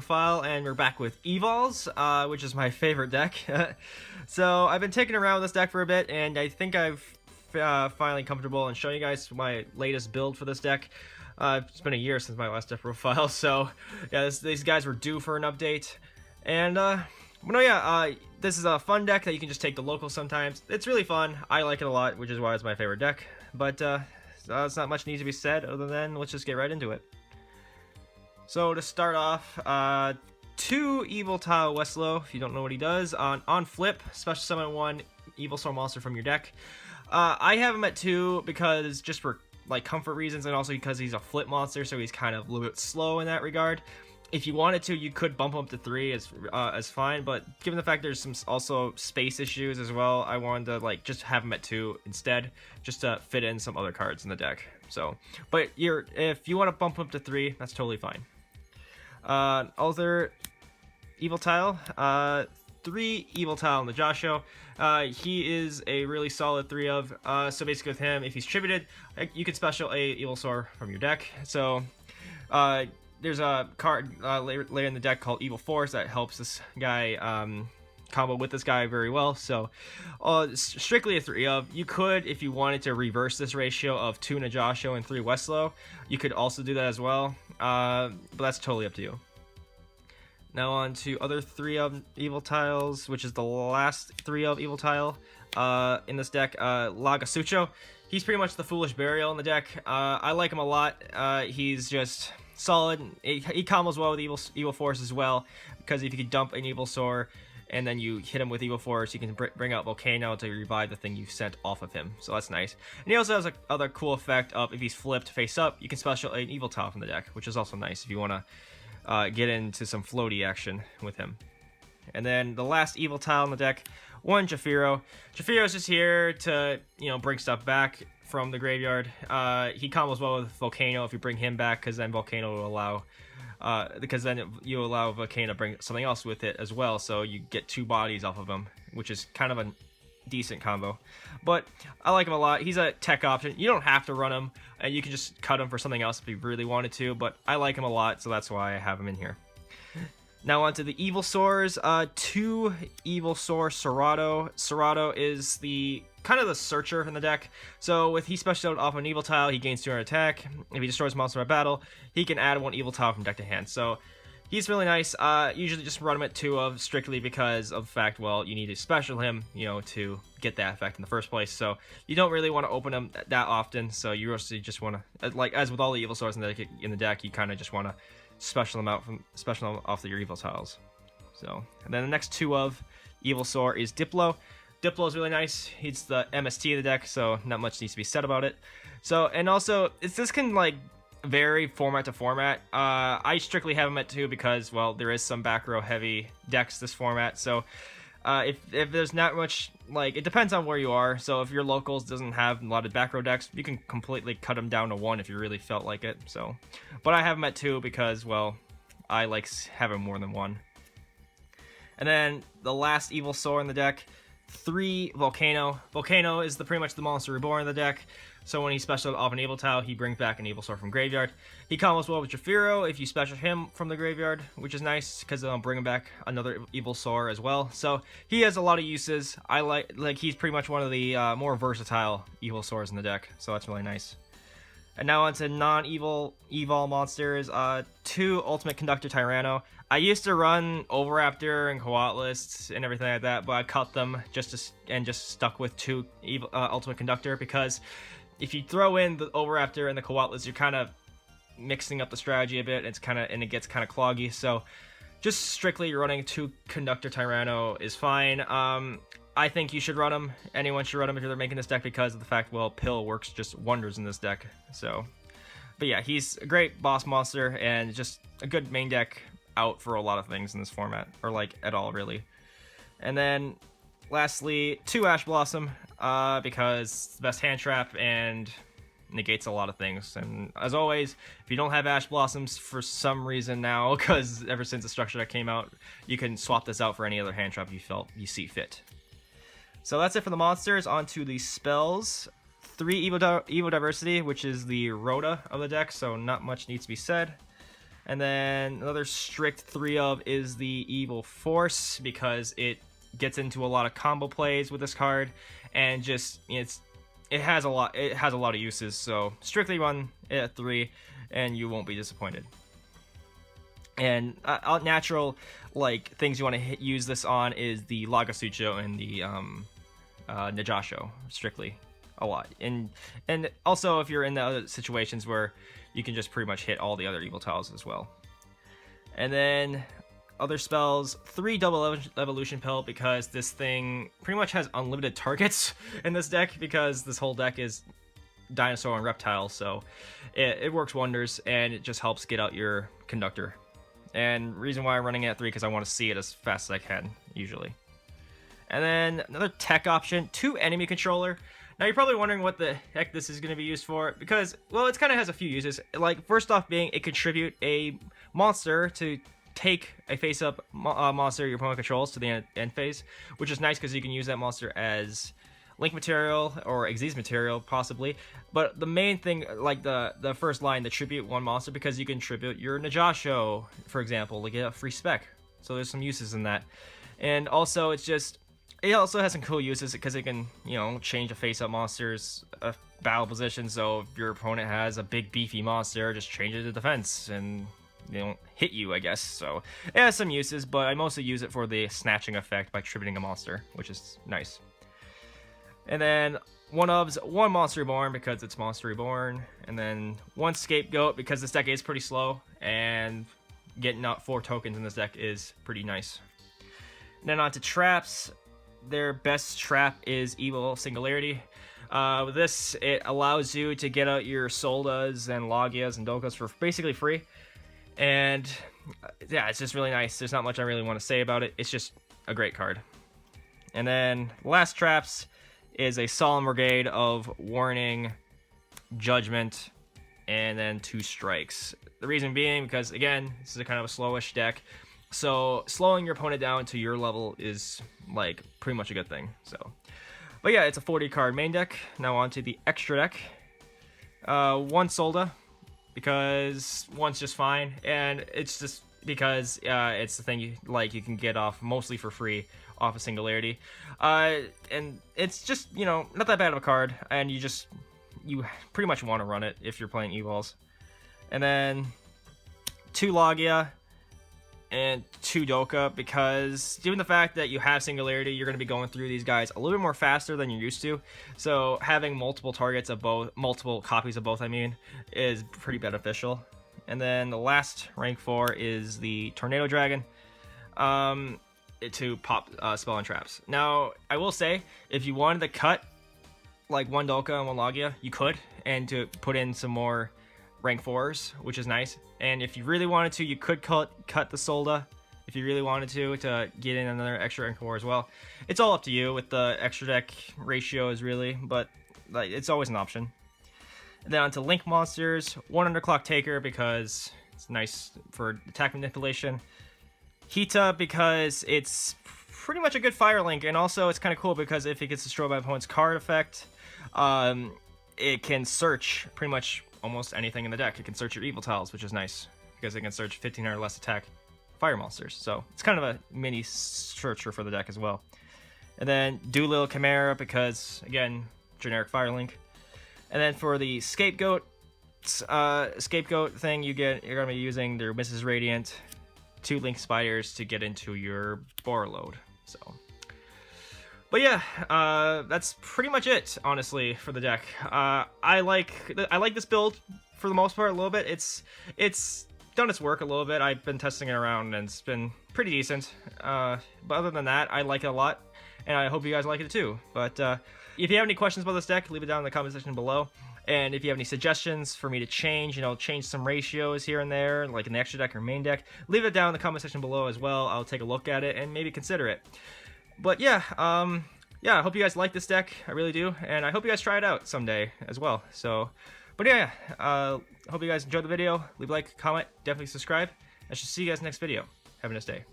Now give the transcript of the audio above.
profile, and we're back with Evols, which is my favorite deck. So I've been taking around this deck for a bit, and I think I've finally comfortable in showing you guys my latest build for this deck. It's been a year since my last deck profile, so yeah, these guys were due for an update. And this is a fun deck that you can just take to local sometimes. It's really fun. I like it a lot, which is why it's my favorite deck. But there's not much needs to be said other than let's just get right into it. So to start off, 2 Evil Tile Westlow, if you don't know what he does. On flip, special summon 1 Evil Soul monster from your deck. I have him at 2 because just for like comfort reasons, and also because he's a flip monster, so he's kind of a little bit slow in that regard. If you wanted to, you could bump him up to 3 as fine, but given the fact there's some also space issues as well, I wanted to like just have him at 2 instead, just to fit in some other cards in the deck. So, but if you want to bump him up to 3, that's totally fine. Other Evil Tile, 3 Evil Tile in the Yugioh. He is a really solid 3 of. So basically with him, if he's tributed, you can special a Evo-Soar from your deck. So there's a card later in the deck called Evo-Force that helps this guy combo with this guy very well. So strictly a 3 of. You could, if you wanted to reverse this ratio of 2 Yugioh and 3 Westlow, you could also do that as well. But that's totally up to you. Now on to other 3 of Evil Tiles, which is the last 3 of Evil Tile in this deck. Lagasucho. He's pretty much the Foolish Burial in the deck. I like him a lot. He's just solid. He combos well with Evo-Force as well, because if you could dump an Evo-Soar and then you hit him with Evo-Force, you can bring out Volcano to revive the thing you sent off of him. So that's nice. And he also has another cool effect of if he's flipped face up, you can special an Evil Tile from the deck, which is also nice if you want to get into some floaty action with him. And then the last Evil Tile in the deck, 1 Jafiro. Jafiro's just here to, bring stuff back from the graveyard. He combos well with Volcano if you bring him back, because then Volcano will allow, you allow Volcano to bring something else with it as well, so you get 2 bodies off of him, which is kind of a decent combo. But I like him a lot. He's a tech option. You don't have to run him, and you can just cut him for something else if you really wanted to, but I like him a lot, so that's why I have him in here. Now onto the Evil Soars. 2 Evil Soar Serato. Serato is the kind of the searcher in the deck. So with he special off an Evil Tile, he gains 200 attack. If he destroys a monster by battle, he can add 1 Evil Tile from deck to hand. So he's really nice. Usually just run him at 2 of, strictly because of the fact, well, you need to special him, to get that effect in the first place. So you don't really want to open him that often. So you also just want to, like as with all the Evil Soars in the deck, you kind of just want to special them off your Evil Tiles. So, and then the next 2 of Evil Soar is Diplo. Diplo is really nice. He's the MST of the deck, so not much needs to be said about it. So, and also, this can like vary format to format. I strictly have him at 2 because, well, there is some back row heavy decks this format. So, if there's not much, like, it depends on where you are. So if your locals doesn't have a lot of back row decks, you can completely cut them down to 1 if you really felt like it. So, but I have them at 2 because, well, I like having more than 1. And then the last Evil Soar in the deck, 3 Volcano. Volcano is pretty much the monster reborn in the deck. So when he special off an Evil Tile, he brings back an Evil Soar from graveyard. He combos well with Jafiro if you special him from the graveyard, which is nice because it'll bring him back another Evil Soar as well. So he has a lot of uses. I like he's pretty much one of the more versatile Evil Soars in the deck, so that's really nice. And now on to non-evil Evol monsters. 2 Ultimate Conductor Tyranno. I used to run Oviraptor and Coatlists and everything like that, but I cut them just stuck with 2 Ultimate Conductor, because if you throw in the Oviraptor and the Coatlist, you're kind of mixing up the strategy a bit. And it gets kind of cloggy. So just strictly running 2 Conductor Tyranno is fine. I think you should run them. Anyone should run them if you're making this deck, because of the fact, well, Pill works just wonders in this deck. So, but yeah, he's a great boss monster and just a good main deck out for a lot of things in this format, or like at all really. And then lastly, 2 Ash Blossom, because it's the best hand trap and negates a lot of things. And as always, if you don't have Ash Blossoms for some reason now, because ever since the structure that came out, you can swap this out for any other hand trap you see fit. So that's it for the monsters. On to the spells. 3 Evo-Diversity, which is the Rhoda of the deck, so not much needs to be said. And then another strict 3 of is the Evo-Force, because it gets into a lot of combo plays with this card, and just it has a lot of uses. So strictly run it at 3, and you won't be disappointed. And natural like things you want to use this on is the Yugioh and the Yugioh strictly a lot. And also if you're in the other situations where you can just pretty much hit all the other evil tiles as well. And then other spells, 3 double evolution pill, because this thing pretty much has unlimited targets in this deck, because this whole deck is dinosaur and reptile, so it works wonders, and it just helps get out your conductor. And reason why I'm running it at 3, because I want to see it as fast as I can, usually. And then another tech option, 2 enemy controller. Now you're probably wondering what the heck this is going to be used for, because, well, it kind of has a few uses. Like, first off being, it contribute a monster to take a face-up monster your opponent controls to the end phase, which is nice because you can use that monster as link material or Xyz material, possibly. But the main thing, like the first line, the tribute 1 monster, because you can tribute your Yugioh, for example, to get a free spec. So there's some uses in that. And also, it also has some cool uses because it can, change a face-up monster's battle position. So if your opponent has a big beefy monster, just change it to defense and they don't hit you, I guess. So it has some uses, but I mostly use it for the snatching effect by tributing a monster, which is nice. And then 1 Monster Reborn, because it's Monster Reborn, and then 1 Scapegoat, because this deck is pretty slow, and getting out 4 tokens in this deck is pretty nice. And then on to traps. Their best trap is Evil Singularity. With this, it allows you to get out your Soldas and Logias and Dokas for basically free. And yeah, it's just really nice. There's not much I really want to say about it. It's just a great card. And then last traps is a Solemn Brigade of Warning, Judgment, and then 2 Strikes. The reason being because, again, this is a kind of a slowish deck. So slowing your opponent down to your level is like pretty much a good thing. So, but yeah, it's a 40 card main deck. Now on to the extra deck. 1 Solda, because 1's just fine, and it's just because it's the thing you can get off mostly for free off of Singularity, and it's just not that bad of a card, and you pretty much want to run it if you're playing Evols. And then 2 Logia and 2 Doka, because given the fact that you have Singularity, you're going to be going through these guys a little bit more faster than you're used to. So having multiple targets of both, multiple copies of both, is pretty beneficial. And then the last rank 4 is the Tornado Dragon, to pop spell and traps. Now, I will say, if you wanted to cut like 1 Doka and 1 Logia, you could, and to put in some more rank 4s, which is nice. And if you really wanted to, you could cut the Solda if you really wanted to get in another extra rank 4 as well. It's all up to you with the extra deck ratios, really, but like, it's always an option. And then on to Link monsters, 1 Underclock Taker, because it's nice for attack manipulation. Hita, because it's pretty much a good fire link, and also it's kind of cool because if it gets destroyed by opponent's card effect, it can search pretty much almost anything in the deck. It can search your evil tiles, which is nice because it can search 15 or less attack fire monsters. So it's kind of a mini searcher for the deck as well. And then Doolittle Chimera, because again, generic fire link. And then for the scapegoat thing, you're gonna be using their Mrs. Radiant, 2 Link Spiders to get into your boar load. So, but yeah, that's pretty much it, honestly, for the deck. I like this build for the most part a little bit. It's done its work a little bit. I've been testing it around and it's been pretty decent. But other than that, I like it a lot, and I hope you guys like it too. But if you have any questions about this deck, leave it down in the comment section below. And if you have any suggestions for me to change, change some ratios here and there, like in the extra deck or main deck, leave it down in the comment section below as well. I'll take a look at it and maybe consider it. But yeah, I hope you guys like this deck. I really do, and I hope you guys try it out someday as well. So, but yeah, hope you guys enjoyed the video. Leave a like, comment, definitely subscribe. I should see you guys next video. Have a nice day.